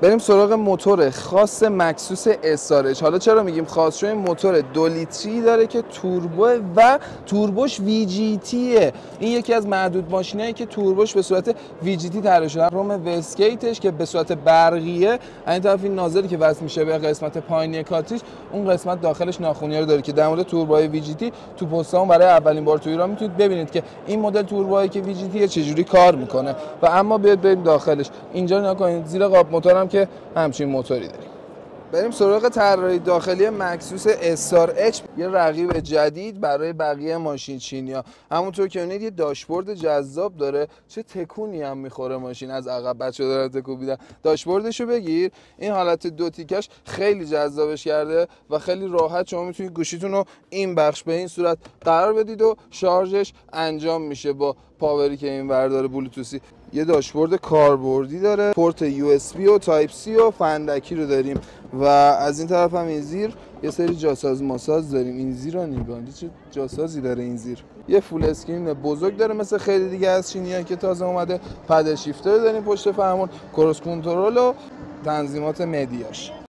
بریم سراغ موتور خاص مکسوس SRH. حالا چرا میگیم خاص؟ چون این موتور 2 لیتری داره که توربو و توربوش VGT. این یکی از معدود ماشینایی که توربوش به صورت VGT طراحی شده. روم وستگیتش که به صورت برقیه، این طرف این نازلی که وصل میشه به قسمت پایینی کاتریج، اون قسمت داخلش ناخونیه رو داره که در مورد توربوهای VGT تو پستام برای اولین بار تو ایران میتونید ببینید که این مدل توربوهایی که VGT چجوری کار میکنه. و اما بیاید بریم داخلش. اینجا نگاه کنید، زیر قاب موتورم که همچین موتوری داریم. بریم سراغ طراحی داخلی مکسوس SRH. یه رقیب جدید برای بقیه ماشین چینی‌ها. همونطور که می‌بینید یه داشبورد جذاب داره. چه تکونی هم می‌خوره ماشین از عقب، بچه‌ها دارن تکون میدن. داشبوردشو بگیر. این حالت دو تیکش خیلی جذابش کرده و خیلی راحت شما میتونید گوشیتون رو این بخش به این صورت قرار بدید و شارژش انجام میشه با پاوری که این ور داره بلوتوثی. یه داشبورد کاربردی داره، پورت USB و تایپ C و فندکی رو داریم و از این طرف هم این زیر یه سری جاساز ماساز داریم. این زیر رو نگاه، چه جاسازی داره این زیر. یه فول اسکرین بزرگ داره مثل خیلی دیگه از چینی‌ها که تازه اومده. پد شیفتر داریم پشت فرمون، کروس کنترل و تنظیمات مدیاش.